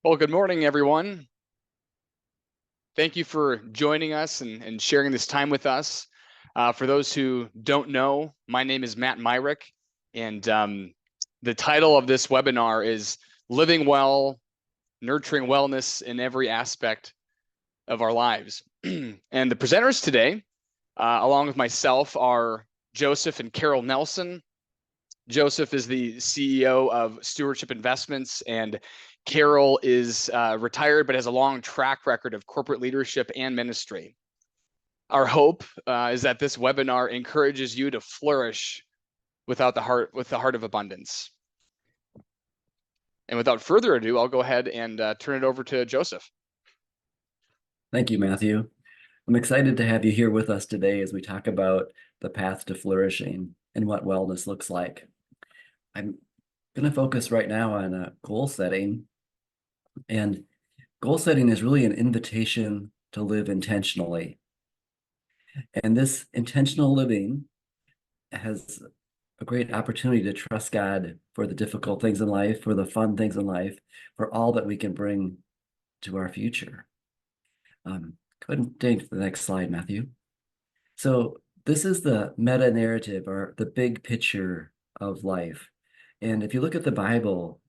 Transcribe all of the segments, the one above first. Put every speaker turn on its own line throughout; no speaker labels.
Well, good morning, everyone. Thank you for joining us and sharing this time with us. For those who don't know, my name is Matt Myrick, and the title of this webinar is Living Well, Nurturing Wellness in Every Aspect of Our Lives. And the presenters today, along with myself, are Joseph and Carol Nelson. Joseph is the CEO of Stewardship Investments, and Carol is retired but has a long track record of corporate leadership and ministry. Our hope is that this webinar encourages you to flourish with the heart of abundance. And without further ado, I'll go ahead and turn it over to Joseph.
Thank you, Matthew. I'm excited to have you here with us today as we talk about the path to flourishing and what wellness looks like. I'm going to focus right now on goal setting. And goal setting is really an invitation to live intentionally. And this intentional living has a great opportunity to trust God for the difficult things in life, for the fun things in life, for all that we can bring to our future. Go ahead and take the next slide, Matthew. So this is the meta narrative, or the big picture of life. And if you look at the Bible,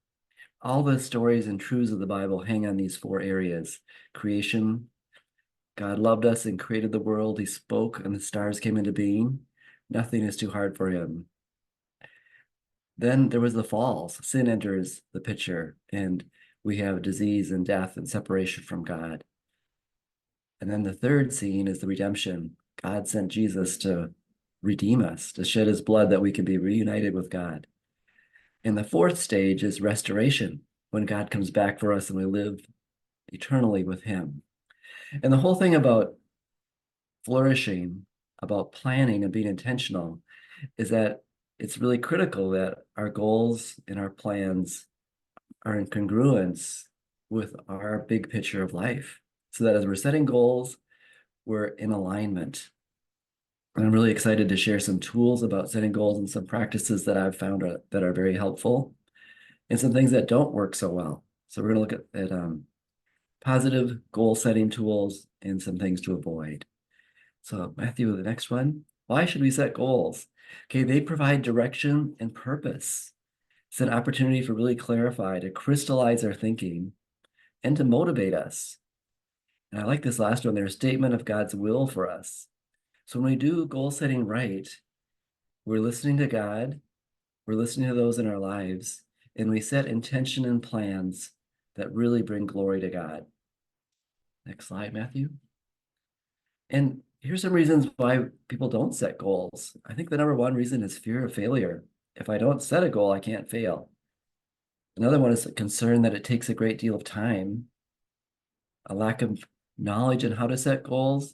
all the stories and truths of the Bible hang on these four areas. Creation, God loved us and created the world. He spoke and the stars came into being. Nothing is too hard for him. Then there was the falls. Sin enters the picture, and we have disease and death and separation from God. And then the third scene is the redemption. God sent Jesus to redeem us, to shed his blood that we can be reunited with God. And the fourth stage is restoration, when God comes back for us and we live eternally with him. And the whole thing about flourishing, about planning and being intentional, is that it's really critical that our goals and our plans are in congruence with our big picture of life, so that as we're setting goals, we're in alignment. And I'm really excited to share some tools about setting goals and some practices that I've found that are very helpful, and some things that don't work so well. So we're going to look at positive goal setting tools and some things to avoid. So Matthew, the next one. Why should we set goals? Okay, they provide direction and purpose. It's an opportunity for really clarify, to crystallize our thinking, and to motivate us. And I like this last one, their statement of God's will for us. So when we do goal setting right, we're listening to God, we're listening to those in our lives, and we set intention and plans that really bring glory to God. Next slide, Matthew. And here's some reasons why people don't set goals. I think the number one reason is fear of failure. If I don't set a goal, I can't fail. Another one is a concern that it takes a great deal of time, a lack of knowledge on how to set goals,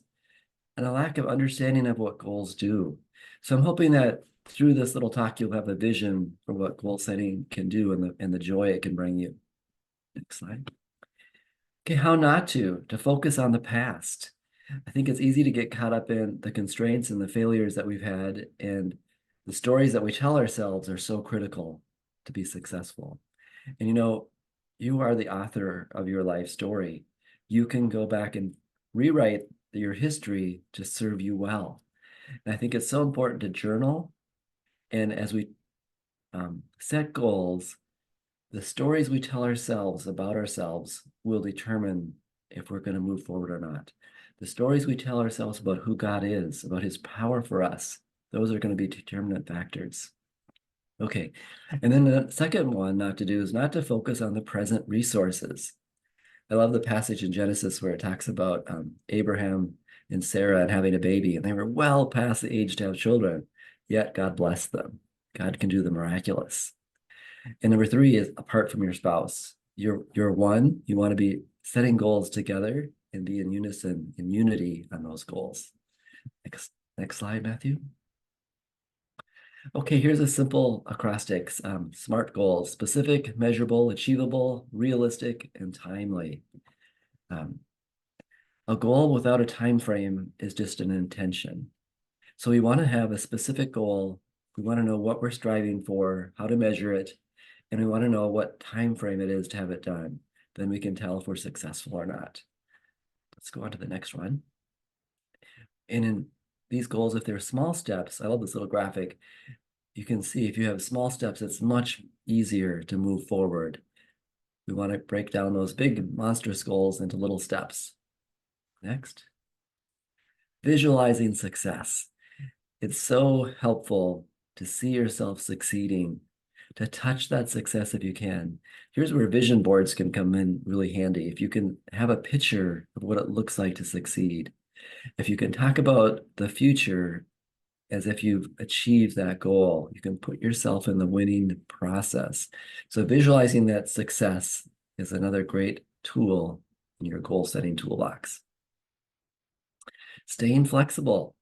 and a lack of understanding of what goals do. So I'm hoping that through this little talk, you'll have a vision for what goal setting can do and the joy it can bring you. Next slide. Okay, how not to focus on the past. I think it's easy to get caught up in the constraints and the failures that we've had, and the stories that we tell ourselves are so critical to be successful. And you are the author of your life story. You can go back and rewrite your history to serve you well. And I think it's so important to journal. And as we set goals, the stories we tell ourselves about ourselves will determine if we're going to move forward or not. The stories we tell ourselves about who God is, about his power for us, those are going to be determinant factors. Okay, and then the second one not to do is not to focus on the present resources. I love the passage in Genesis where it talks about Abraham and Sarah and having a baby, and they were well past the age to have children, yet God blessed them. God can do the miraculous. And number three is apart from your spouse. You're one, you want to be setting goals together and be in unison, in unity on those goals. Next slide, Matthew. Okay, here's a simple acrostics. SMART goals: specific, measurable, achievable, realistic, and timely. A goal without a time frame is just an intention. So we want to have a specific goal. We want to know what we're striving for, how to measure it, and we want to know what time frame it is to have it done. then we can tell if we're successful or not. Let's go on to the next one. And in these goals, if they're small steps, I love this little graphic. You can see if you have small steps, it's much easier to move forward. We want to break down those big monstrous goals into little steps. Next. Visualizing success. It's so helpful to see yourself succeeding, to touch that success if you can. Here's where vision boards can come in really handy. If you can have a picture of what it looks like to succeed, if you can talk about the future as if you've achieved that goal, you can put yourself in the winning process. So visualizing that success is another great tool in your goal setting toolbox. Staying flexible.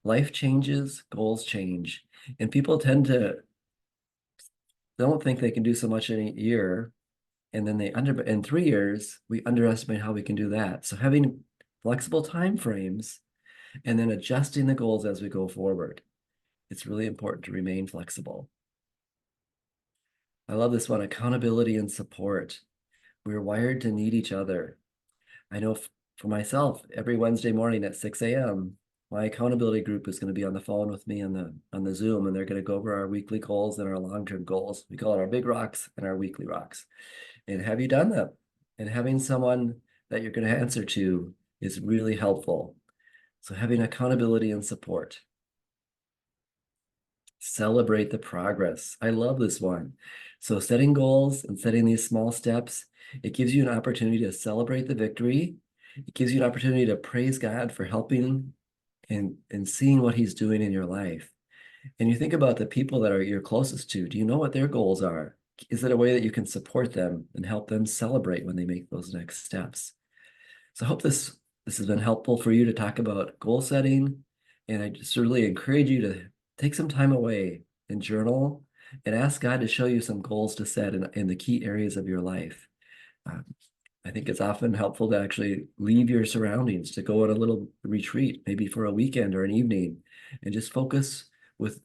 Life changes, goals change, and people tend to don't think they can do so much in a year, and then in 3 years we underestimate how we can do that. So having flexible time frames and then adjusting the goals as we go forward. It's really important to remain flexible. I love this one, accountability and support. We're wired to need each other. I know for myself, every Wednesday morning at 6 a.m., my accountability group is going to be on the phone with me on the Zoom, and they're going to go over our weekly goals and our long-term goals. We call it our big rocks and our weekly rocks. And have you done that? And having someone that you're going to answer to is really helpful. So having accountability and support. Celebrate the progress. I love this one. So setting goals and setting these small steps, it gives you an opportunity to celebrate the victory. It gives you an opportunity to praise God for helping and seeing what he's doing in your life. And you think about the people that are you're closest to. Do you know what their goals are? Is it a way that you can support them and help them celebrate when they make those next steps? So I hope this has been helpful for you to talk about goal setting. And I just really encourage you to take some time away and journal and ask God to show you some goals to set in the key areas of your life. I think it's often helpful to actually leave your surroundings, to go on a little retreat, maybe for a weekend or an evening, and just focus with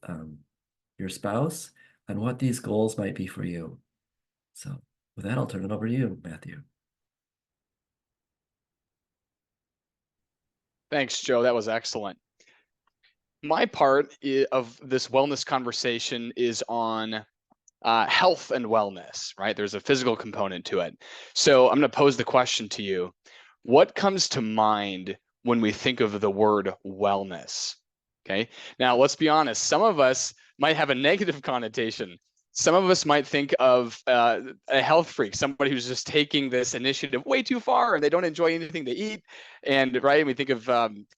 your spouse on what these goals might be for you. So with that, I'll turn it over to you, Matthew.
Thanks, Joe. That was excellent. My part of this wellness conversation is on health and wellness, right? There's a physical component to it. So I'm going to pose the question to you. What comes to mind when we think of the word wellness? Okay. Now, let's be honest. Some of us might have a negative connotation. Some of us might think of a health freak, somebody who's just taking this initiative way too far and they don't enjoy anything they eat. And right, we think of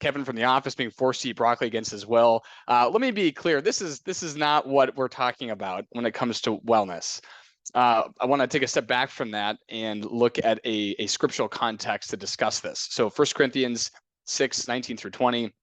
Kevin from The Office being forced to eat broccoli against his will. Let me be clear. This is not what we're talking about when it comes to wellness. I want to take a step back from that and look at a scriptural context to discuss this. So 1 Corinthians 6:19-20.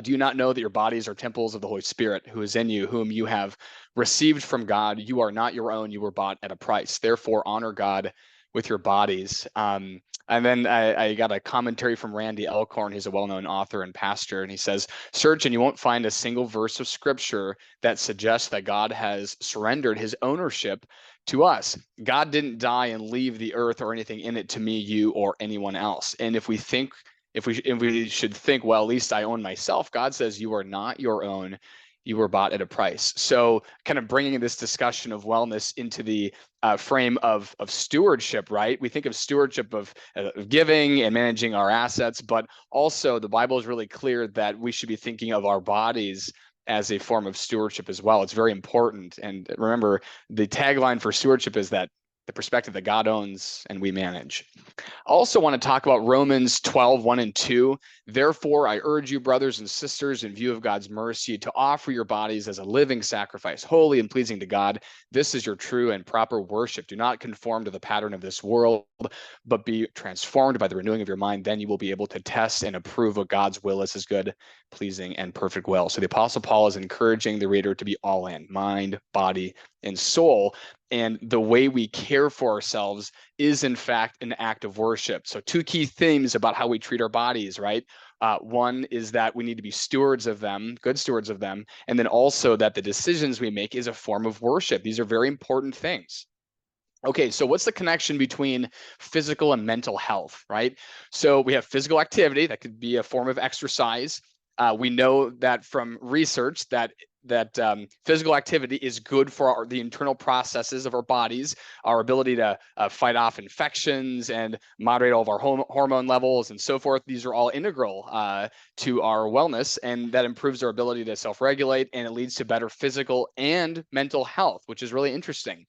Do you not know that your bodies are temples of the Holy Spirit who is in you, whom you have received from God? You are not your own. You were bought at a price. Therefore, honor God with your bodies. And then I got a commentary from Randy Elkhorn. He's a well-known author and pastor. And he says, search and you won't find a single verse of scripture that suggests that God has surrendered his ownership to us. God didn't die and leave the earth or anything in it to me, you, or anyone else. And if we should think, well, at least I own myself, God says you are not your own. You were bought at a price. So kind of bringing this discussion of wellness into the frame of stewardship, right? We think of stewardship of giving and managing our assets, but also the Bible is really clear that we should be thinking of our bodies as a form of stewardship as well. It's very important. And remember, the tagline for stewardship is that the perspective that God owns and we manage. I also want to talk about Romans 12:1-2. Therefore, I urge you, brothers and sisters, in view of God's mercy, to offer your bodies as a living sacrifice, holy and pleasing to God. This is your true and proper worship. Do not conform to the pattern of this world, but be transformed by the renewing of your mind. Then you will be able to test and approve what God's will is, his good, pleasing, and perfect will. So the Apostle Paul is encouraging the reader to be all in, mind, body, and soul. And the way we care for ourselves is, in fact, an act of worship. So two key themes about how we treat our bodies, right? One is that we need to be stewards of them, good stewards of them. And then also that the decisions we make is a form of worship. These are very important things. Okay, so what's the connection between physical and mental health, right? So we have physical activity that could be a form of exercise. We know that from research that physical activity is good for the internal processes of our bodies, our ability to fight off infections and moderate all of our hormone levels and so forth. These are all integral to our wellness, and that improves our ability to self-regulate, and it leads to better physical and mental health, which is really interesting.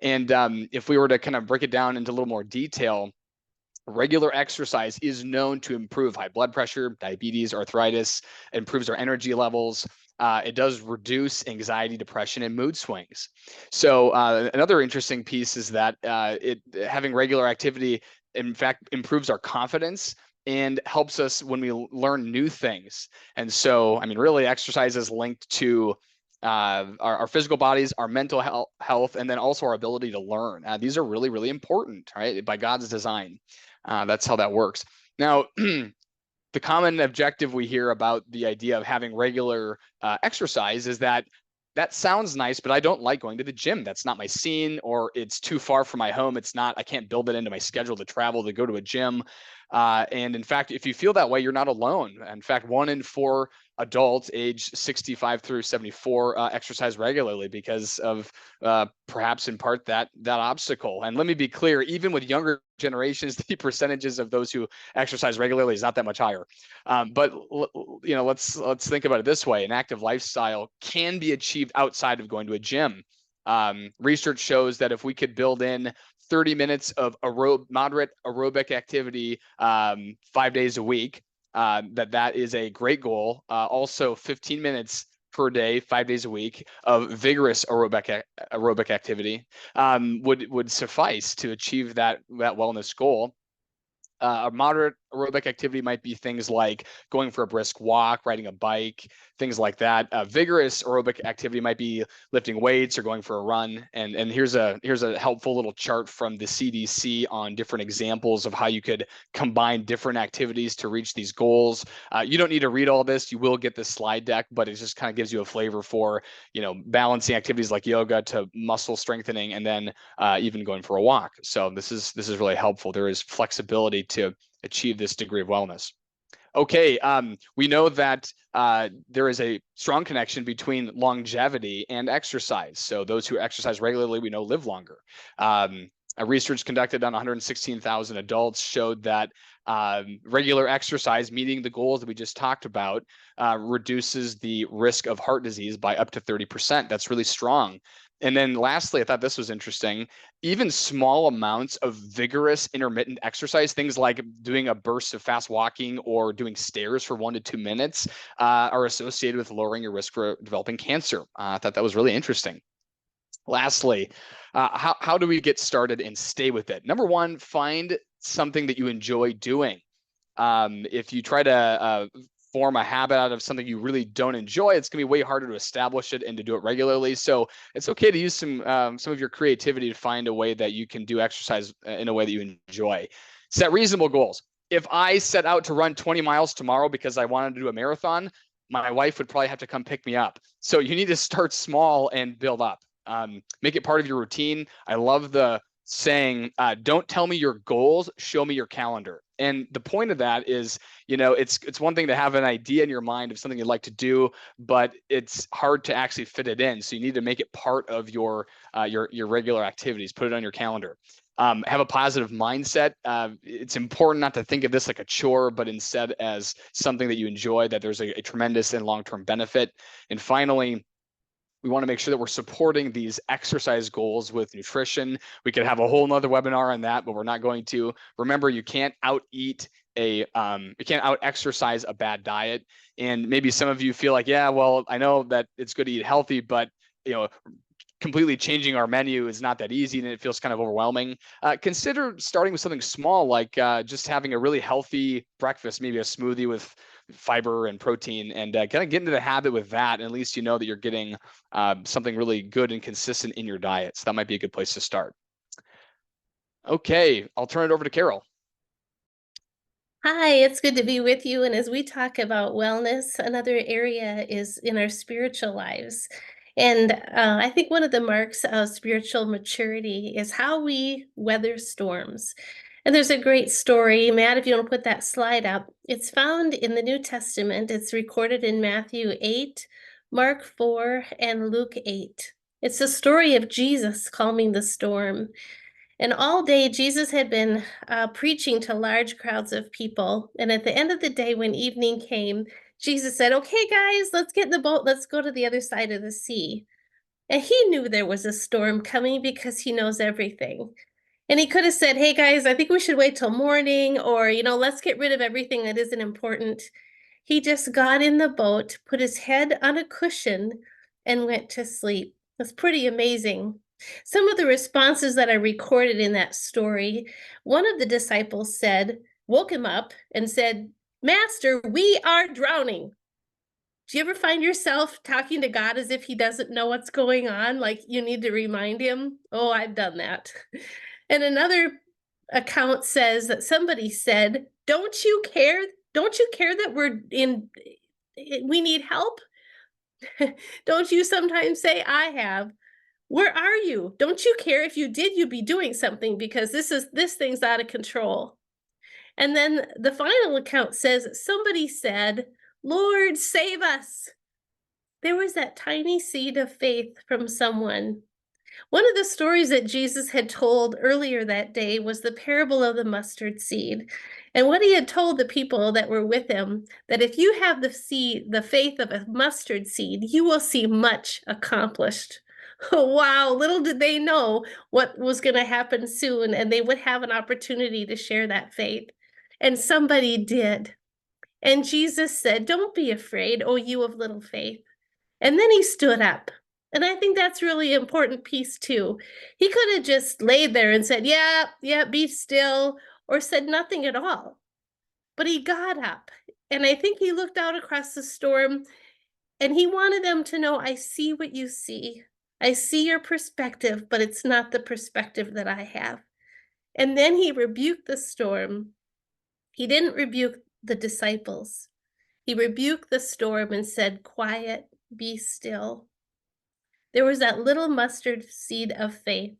And if we were to kind of break it down into a little more detail, regular exercise is known to improve high blood pressure, diabetes, arthritis, improves our energy levels. It does reduce anxiety, depression, and mood swings. So another interesting piece is that having regular activity, in fact, improves our confidence and helps us when we learn new things. And so, I mean, really, exercise is linked to our physical bodies, our mental health, and then also our ability to learn. These are really, really important, right? By God's design. That's how that works. Now, the common objective we hear about the idea of having regular exercise is that sounds nice, but I don't like going to the gym. That's not my scene, or it's too far from my home. I can't build it into my schedule to travel to go to a gym. And in fact, if you feel that way, you're not alone. In fact, 1 in 4 adults aged 65 through 74 exercise regularly because of perhaps in part that obstacle. And let me be clear, even with younger generations, the percentages of those who exercise regularly is not that much higher. But let's think about it this way: an active lifestyle can be achieved outside of going to a gym. Research shows that if we could build in 30 minutes of moderate aerobic activity 5 days a week, that is a great goal. Also, 15 minutes per day, 5 days a week of vigorous aerobic activity would suffice to achieve that wellness goal. A moderate aerobic activity might be things like going for a brisk walk, riding a bike, things like that. Vigorous aerobic activity might be lifting weights or going for a run. And here's a helpful little chart from the CDC on different examples of how you could combine different activities to reach these goals. You don't need to read all this. You will get this slide deck, but it just kind of gives you a flavor for, balancing activities like yoga to muscle strengthening, and then even going for a walk. So this is really helpful. There is flexibility to achieve this degree of wellness. Okay, we know that there is a strong connection between longevity and exercise. So those who exercise regularly, we know, live longer. A research conducted on 116,000 adults showed that regular exercise, meeting the goals that we just talked about, reduces the risk of heart disease by up to 30%. That's really strong. And then lastly, I thought this was interesting. Even small amounts of vigorous intermittent exercise, things like doing a burst of fast walking or doing stairs for 1 to 2 minutes, are associated with lowering your risk for developing cancer. I thought that was really interesting. Lastly, how do we get started and stay with it? Number one, find something that you enjoy doing. If you try to form a habit out of something you really don't enjoy, it's gonna be way harder to establish it and to do it regularly. So it's okay to use some of your creativity to find a way that you can do exercise in a way that you enjoy. Set reasonable goals. If I set out to run 20 miles tomorrow because I wanted to do a marathon, my wife would probably have to come pick me up. So you need to start small and build up. Make it part of your routine. I love the saying, don't tell me your goals, show me your calendar. And the point of that is, it's one thing to have an idea in your mind of something you'd like to do, but it's hard to actually fit it in. So you need to make it part of your regular activities. Put it on your calendar. Have a positive mindset. It's important not to think of this like a chore, but instead as something that you enjoy, that there's a tremendous and long-term benefit. And finally, we want to make sure that we're supporting these exercise goals with nutrition. We could have a whole nother webinar on that, but we're not going to. Remember, you can't out exercise a bad diet. And maybe some of you feel like, yeah, well, I know that it's good to eat healthy, but completely changing our menu is not that easy and it feels kind of overwhelming. Consider starting with something small, like just having a really healthy breakfast, maybe a smoothie with fiber and protein, and kind of get into the habit with that. And at least you know that you're getting something really good and consistent in your diet. So that might be a good place to start. Okay, I'll turn it over to Carol.
Hi, it's good to be with you. And as we talk about wellness, another area is in our spiritual lives. And I think one of the marks of spiritual maturity is how we weather storms. And there's a great story. Matt, if you want to put that slide up, it's found in the New Testament. It's recorded in Matthew 8, Mark 4, and Luke 8. It's the story of Jesus calming the storm. And all day, Jesus had been preaching to large crowds of people. And at the end of the day, when evening came, Jesus said, "Okay, guys, let's get in the boat. Let's go to the other side of the sea." And he knew there was a storm coming because he knows everything. And he could have said, "Hey, guys, I think we should wait till morning," or, let's get rid of everything that isn't important. He just got in the boat, put his head on a cushion, and went to sleep. That's pretty amazing. Some of the responses that are recorded in that story, one of the disciples woke him up and said, "Master, we are drowning." Do you ever find yourself talking to God as if he doesn't know what's going on? Like you need to remind him? Oh, I've done that. And another account says that somebody said, "Don't you care? Don't you care that we need help?" Don't you sometimes say, "I have"? Where are you? Don't you care? If you did, you'd be doing something because this thing's out of control. And then the final account says somebody said, "Lord, save us." There was that tiny seed of faith from someone. One of the stories that Jesus had told earlier that day was the parable of the mustard seed. And what he had told the people that were with him, that if you have the faith of a mustard seed, you will see much accomplished. Wow, little did they know what was going to happen soon, and they would have an opportunity to share that faith. And somebody did. And Jesus said, "Don't be afraid, O you of little faith." And then he stood up. And I think that's really important piece too. He could have just laid there and said, "Yeah, yeah, be still," or said nothing at all. But he got up. And I think he looked out across the storm and he wanted them to know, "I see what you see. I see your perspective, but it's not the perspective that I have." And then he rebuked the storm. He didn't rebuke the disciples. He rebuked the storm and said, "Quiet, be still." There was that little mustard seed of faith.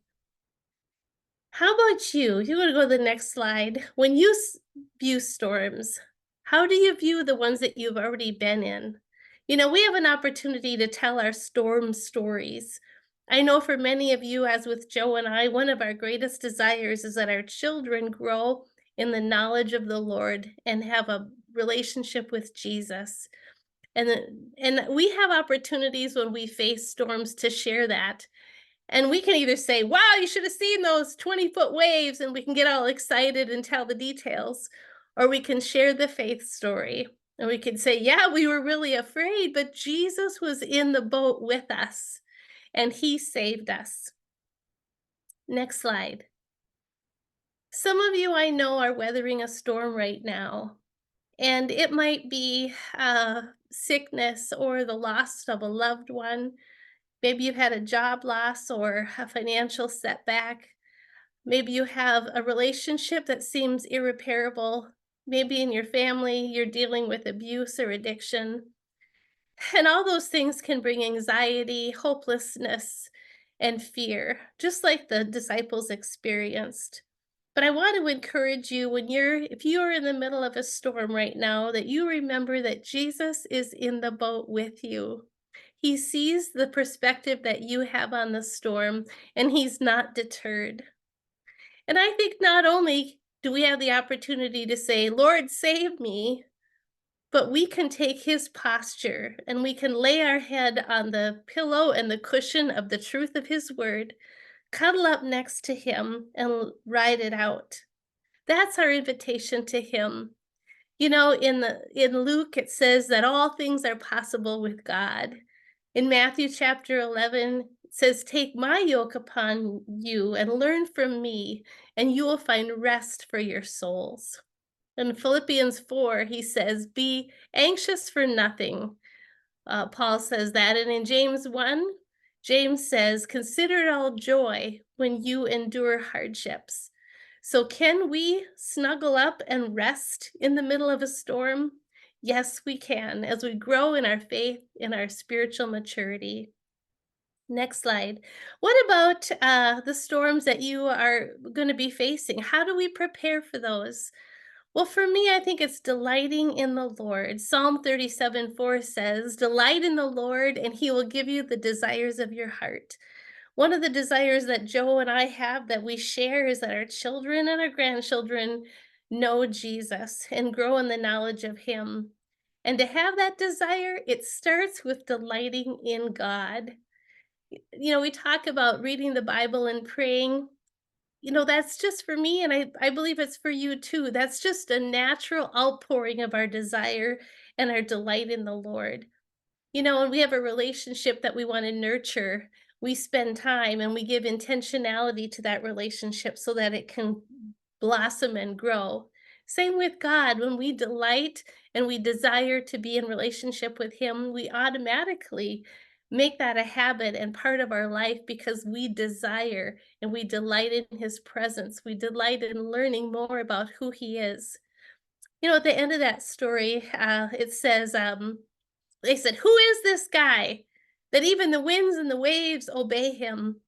How about you? You want to go to the next slide. When you view storms, how do you view the ones that you've already been in? We have an opportunity to tell our storm stories. I know for many of you, as with Joe and I, one of our greatest desires is that our children grow in the knowledge of the Lord and have a relationship with Jesus. And we have opportunities when we face storms to share that. And we can either say, "Wow, you should have seen those 20-foot waves," and we can get all excited and tell the details. Or we can share the faith story. And we can say, "Yeah, we were really afraid, but Jesus was in the boat with us and he saved us." Next slide. Some of you I know are weathering a storm right now. And it might be sickness or the loss of a loved one. Maybe you've had a job loss or a financial setback. Maybe you have a relationship that seems irreparable. Maybe in your family, you're dealing with abuse or addiction. And all those things can bring anxiety, hopelessness, and fear, just like the disciples experienced. But I want to encourage you if you're in the middle of a storm right now, that you remember that Jesus is in the boat with you. He sees the perspective that you have on the storm, and he's not deterred. And I think not only do we have the opportunity to say, "Lord, save me," but we can take his posture and we can lay our head on the pillow and the cushion of the truth of his word, cuddle up next to him, and ride it out. That's our invitation to him. In Luke it says that all things are possible with God. In Matthew chapter 11 it says, "Take my yoke upon you and learn from me, and you will find rest for your souls." In Philippians 4 he says, "Be anxious for nothing." Paul says that. And in James 1, James says, "Consider it all joy when you endure hardships." So can we snuggle up and rest in the middle of a storm? Yes, we can, as we grow in our faith, in our spiritual maturity. Next slide. What about the storms that you are going to be facing? How do we prepare for those? Well, for me, I think it's delighting in the Lord. Psalm 37:4 says, "Delight in the Lord, and he will give you the desires of your heart." One of the desires that Joe and I have that we share is that our children and our grandchildren know Jesus and grow in the knowledge of him. And to have that desire, it starts with delighting in God. We talk about reading the Bible and praying. That's just for me, and I believe it's for you too. That's just a natural outpouring of our desire and our delight in the Lord. And we have a relationship that we want to nurture. We spend time and we give intentionality to that relationship so that it can blossom and grow. Same with God. When we delight and we desire to be in relationship with Him, we automatically make that a habit and part of our life because we desire and we delight in His presence. We delight in learning more about who He is. At the end of that story, it says, they said, "Who is this guy that even the winds and the waves obey him?"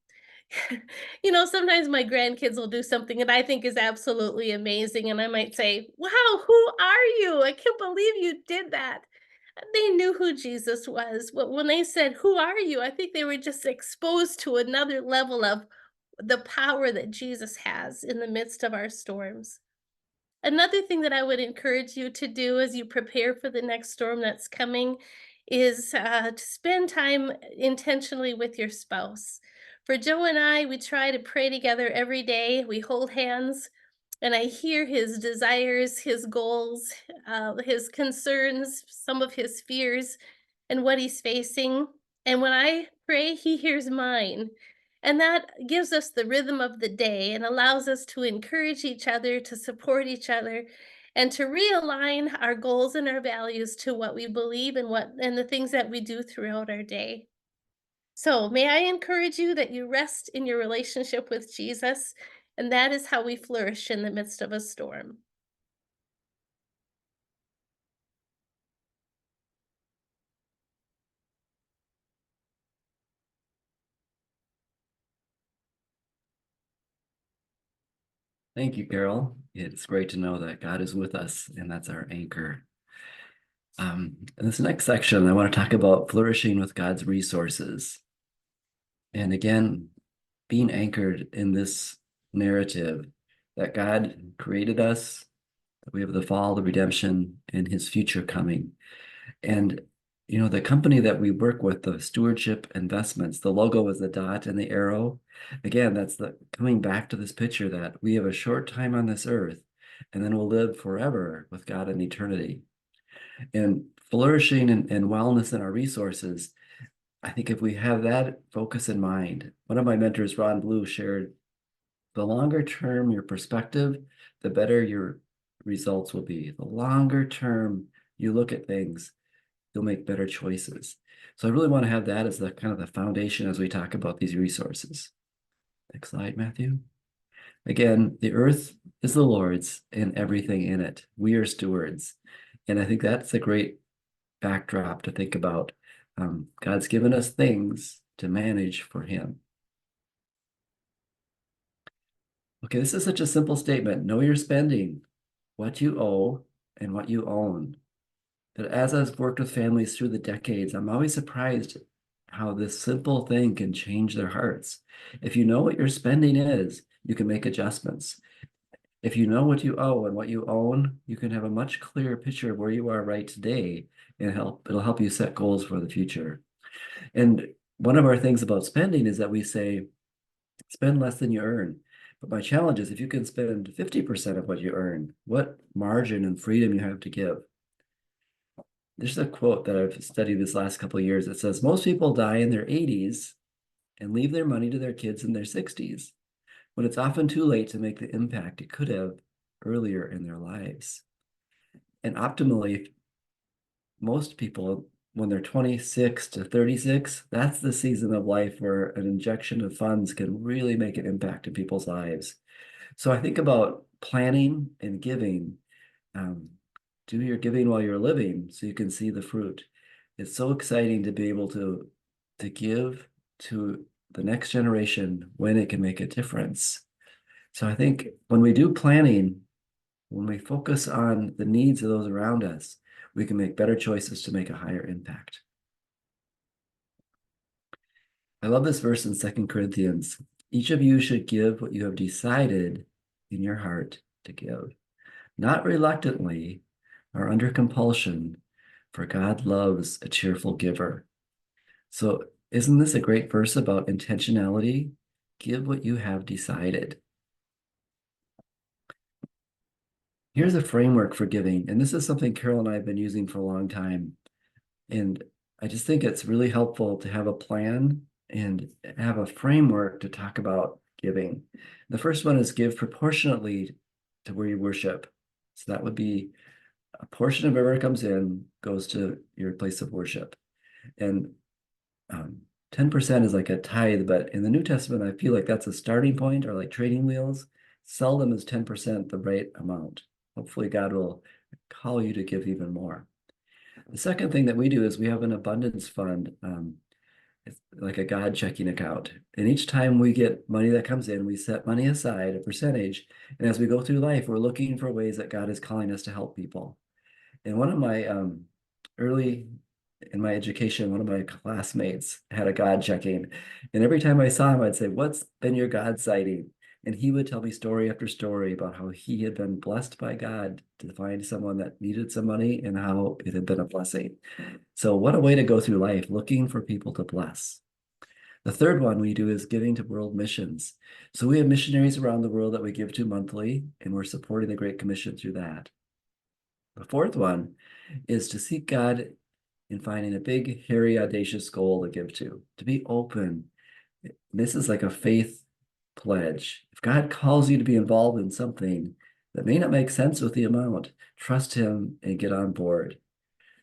Sometimes my grandkids will do something that I think is absolutely amazing, and I might say, "Wow, who are you? I can't believe you did that." They knew who Jesus was, but when they said, "Who are you?" I think they were just exposed to another level of the power that Jesus has in the midst of our storms. Another thing that I would encourage you to do as you prepare for the next storm that's coming is to spend time intentionally with your spouse. For Joe and I, we try to pray together every day. We hold hands, and I hear his desires, his goals, his concerns, some of his fears, and what he's facing. And when I pray, he hears mine. And that gives us the rhythm of the day and allows us to encourage each other, to support each other, and to realign our goals and our values to what we believe and the things that we do throughout our day. So, may I encourage you that you rest in your relationship with Jesus, and that is how we flourish in the midst of a storm.
Thank you, Carol. It's great to know that God is with us, and that's our anchor. In this next section, I want to talk about flourishing with God's resources. And again, being anchored in this narrative that God created us, that we have the fall, the redemption, and his future coming. And the company that we work with, the Stewardship Investments, the logo is the dot and the arrow. Again, that's the coming back to this picture that we have a short time on this earth, and then we'll live forever with God in eternity. And flourishing and wellness in our resources, I think if we have that focus in mind, one of my mentors, Ron Blue, shared the longer term your perspective, the better your results will be. The longer term you look at things, you'll make better choices. So I really want to have that as the kind of the foundation as we talk about these resources. Next slide, Matthew. Again, the earth is the Lord's and everything in it. We are stewards. And I think that's a great backdrop to think about. God's given us things to manage for him. Okay, this is such a simple statement. Know your spending, what you owe, and what you own. But as I've worked with families through the decades, I'm always surprised how this simple thing can change their hearts. If you know what your spending is, you can make adjustments. If you know what you owe and what you own, you can have a much clearer picture of where you are right today, and it'll help you set goals for the future. And one of our things about spending is that we say, spend less than you earn. But my challenge is if you can spend 50% of what you earn, what margin and freedom you have to give. There's a quote that I've studied this last couple of years that says, most people die in their 80s and leave their money to their kids in their 60s, when it's often too late to make the impact it could have earlier in their lives. And optimally, most people, when they're 26 to 36, that's the season of life where an injection of funds can really make an impact in people's lives. So I think about planning and giving. Do your giving while you're living so you can see the fruit. It's so exciting to be able to give, to the next generation when it can make a difference. So I think when we do planning, when we focus on the needs of those around us, we can make better choices to make a higher impact. I love this verse in 2 Corinthians. Each of you should give what you have decided in your heart to give, not reluctantly or under compulsion, for God loves a cheerful giver. So isn't this a great verse about intentionality? Give what you have decided. Here's a framework for giving, and this is something Carol and I have been using for a long time. And I just think it's really helpful to have a plan and have a framework to talk about giving. The first one is give proportionately to where you worship. So that would be a portion of whatever comes in goes to your place of worship. And 10% is like a tithe, but in the New Testament, I feel like that's a starting point, or like training wheels. Seldom is 10% the right amount. Hopefully God will call you to give even more. The second thing that we do is we have an abundance fund. It's like a God checking account. And each time we get money that comes in, we set money aside, a percentage. And as we go through life, we're looking for ways that God is calling us to help people. And one of my early in my education, one of my classmates had a God checking. And every time I saw him, I'd say, "What's been your God sighting?" And he would tell me story after story about how he had been blessed by God to find someone that needed some money and how it had been a blessing. So what a way to go through life, looking for people to bless. The third one we do is giving to world missions. So we have missionaries around the world that we give to monthly, and we're supporting the Great Commission through that. The fourth one is to seek God in finding a big, hairy, audacious goal to give to be open. This is like a faith pledge. If God calls you to be involved in something that may not make sense with the amount, trust him and get on board.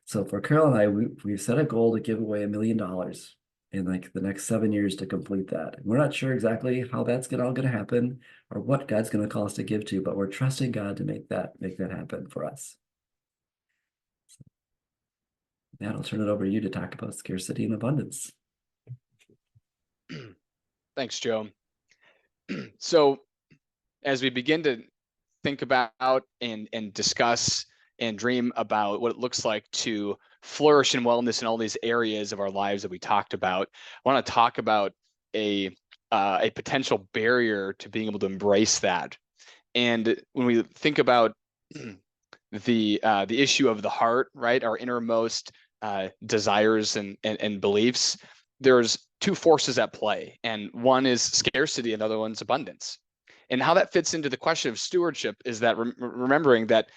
So for Carol and I, we've set a goal to give away $1 million in like the next 7 years to complete that. We're not sure exactly how that's all going to happen or what God's going to call us to give to, but we're trusting God to make that happen for us. Matt, I'll turn it over to you to talk about scarcity and abundance.
Thanks, Joe. So as we begin to think about and discuss and dream about what it looks like to flourish in wellness in all these areas of our lives that we talked about, I want to talk about a potential barrier to being able to embrace that. And when we think about the issue of the heart, right, our innermost desires and beliefs, there's two forces at play, and one is scarcity and the other one's abundance. And how that fits into the question of stewardship is that remembering that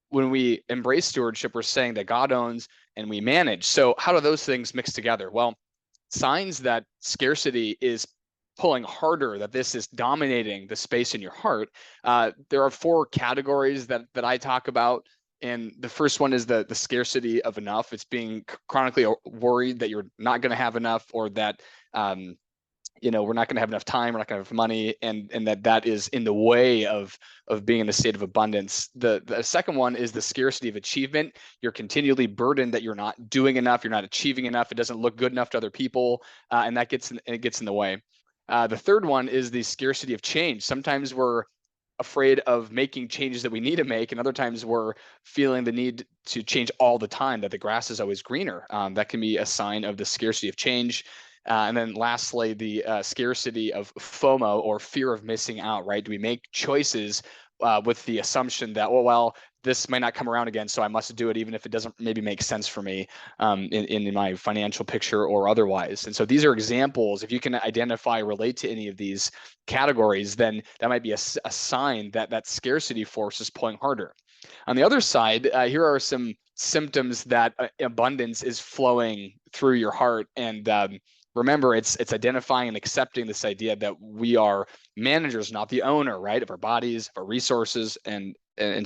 when we embrace stewardship, we're saying that God owns and we manage. So how do those things mix together? Well, signs that scarcity is pulling harder, that this is dominating the space in your heart, there are 4 categories that I talk about. And the first one is the scarcity of enough. It's being chronically worried that you're not going to have enough, or that we're not going to have enough time, we're not going to have money, and that is in the way of being in a state of abundance. The second one is the scarcity of achievement. You're continually burdened that you're not doing enough, you're not achieving enough, it doesn't look good enough to other people, and that gets in the way. The third one is the scarcity of change. Sometimes we're afraid of making changes that we need to make, and other times we're feeling the need to change all the time, that the grass is always greener. That can be a sign of the scarcity of change. And then lastly, the scarcity of FOMO, or fear of missing out, right? Do we make choices with the assumption that, well, this may not come around again, so I must do it even if it doesn't maybe make sense for me in my financial picture or otherwise. And so these are examples. If you can identify, relate to any of these categories, then that might be a sign that that scarcity force is pulling harder. On the other side, here are some symptoms that abundance is flowing through your heart. And remember, it's identifying and accepting this idea that we are managers, not the owner, right, of our bodies, of our resources, and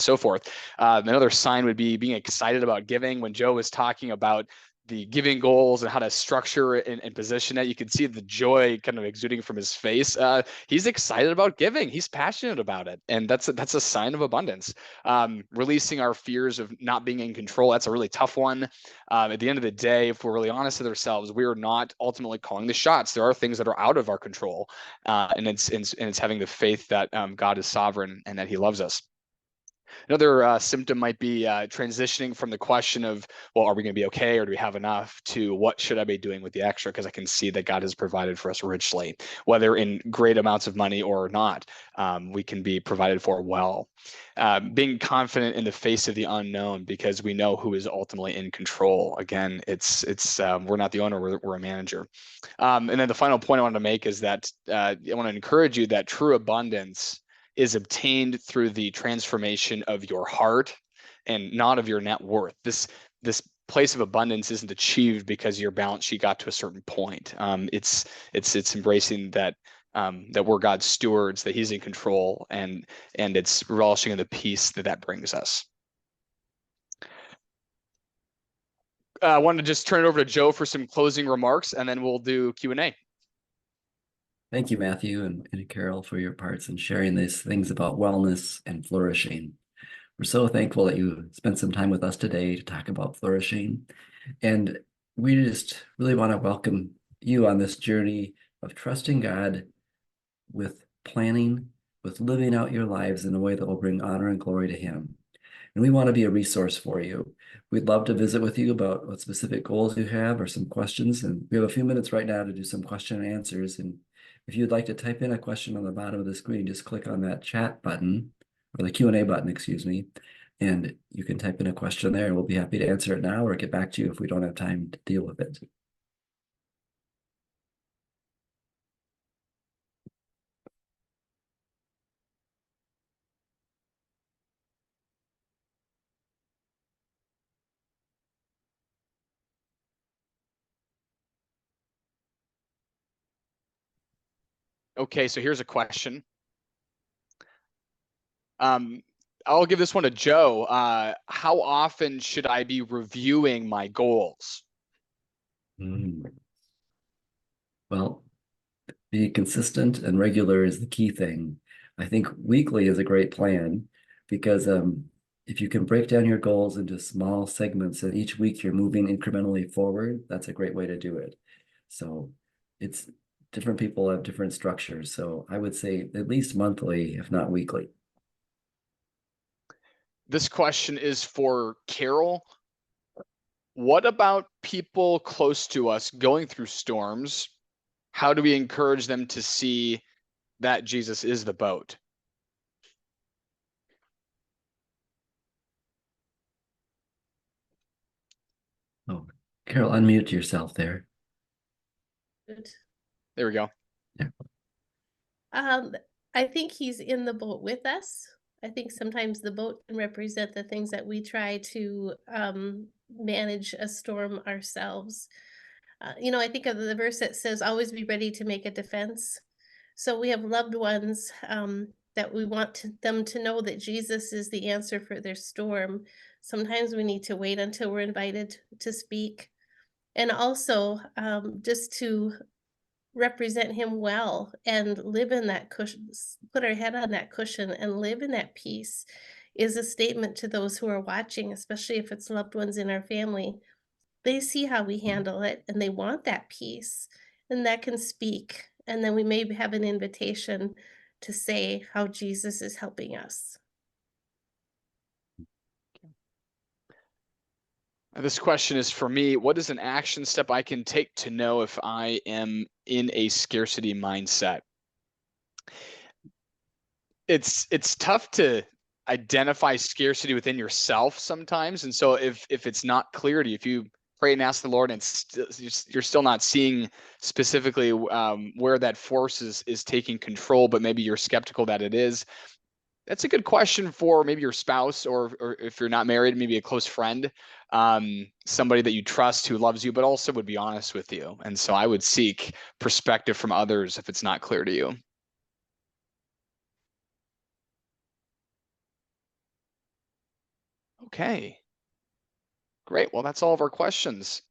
so forth. Another sign would be being excited about giving. When Joe was talking about giving goals and how to structure and position it. You can see the joy kind of exuding from his face. He's excited about giving. He's passionate about it, and that's a sign of abundance. Releasing our fears of not being in control, that's a really tough one. At the end of the day, if we're really honest with ourselves, we are not ultimately calling the shots. There are things that are out of our control, and it's having the faith that God is sovereign and that He loves us. Another symptom might be transitioning from the question of, well, are we going to be okay, or do we have enough, to what should I be doing with the extra? Because I can see that God has provided for us richly, whether in great amounts of money or not. We can be provided for well. Being confident in the face of the unknown, because we know who is ultimately in control. Again, it's we're not the owner, we're a manager. And then the final point I wanted to make is that I want to encourage you that true abundance is obtained through the transformation of your heart and not of your net worth. This place of abundance isn't achieved because your balance sheet got to a certain point. It's embracing that that we're God's stewards, that He's in control, and it's relishing in the peace that brings us. I wanted to just turn it over to Joe for some closing remarks, and then we'll do Q&A.
Thank you, Matthew and Carol, for your parts in sharing these things about wellness and flourishing. We're so thankful that you spent some time with us today to talk about flourishing. And we just really want to welcome you on this journey of trusting God with planning, with living out your lives in a way that will bring honor and glory to Him. And we want to be a resource for you. We'd love to visit with you about what specific goals you have or some questions. And we have a few minutes right now to do some question and answers. And if you'd like to type in a question on the bottom of the screen, just click on that chat button, or the Q&A button, excuse me, and you can type in a question there, and we'll be happy to answer it now or get back to you if we don't have time to deal with it.
Okay, so here's a question. I'll give this one to Joe. How often should I be reviewing my goals?
Well, being consistent and regular is the key thing. I think weekly is a great plan because if you can break down your goals into small segments and each week you're moving incrementally forward, that's a great way to do it. So it's different people have different structures. So I would say at least monthly, if not weekly.
This question is for Carol. What about people close to us going through storms? How do we encourage them to see that Jesus is the boat?
Oh, Carol, unmute yourself there.
Good.
There we go.
Yeah.
I think He's in the boat with us. I think sometimes the boat can represent the things that we try to manage a storm ourselves. I think of the verse that says, always be ready to make a defense. So we have loved ones that we want them to know that Jesus is the answer for their storm. Sometimes we need to wait until we're invited to speak. And also just to represent Him well and live in that cushion, put our head on that cushion and live in that peace is a statement to those who are watching, especially if it's loved ones in our family. They see how we handle it and they want that peace, and that can speak. And then we may have an invitation to say how Jesus is helping us.
This question is for me. What is an action step I can take to know if I am in a scarcity mindset? It's tough to identify scarcity within yourself sometimes. And so if it's not clear to you, if you pray and ask the Lord and you're still not seeing specifically where that force is taking control, but maybe you're skeptical that it is, that's a good question for maybe your spouse, or if you're not married, maybe a close friend, somebody that you trust who loves you, but also would be honest with you. And so I would seek perspective from others if it's not clear to you. Okay. Great. Well, that's all of our questions.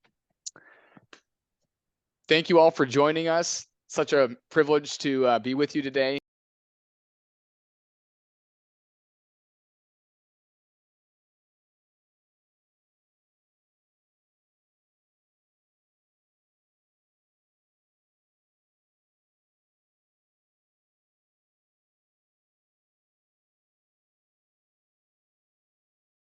thank you all for joining us. Such a privilege to be with you today.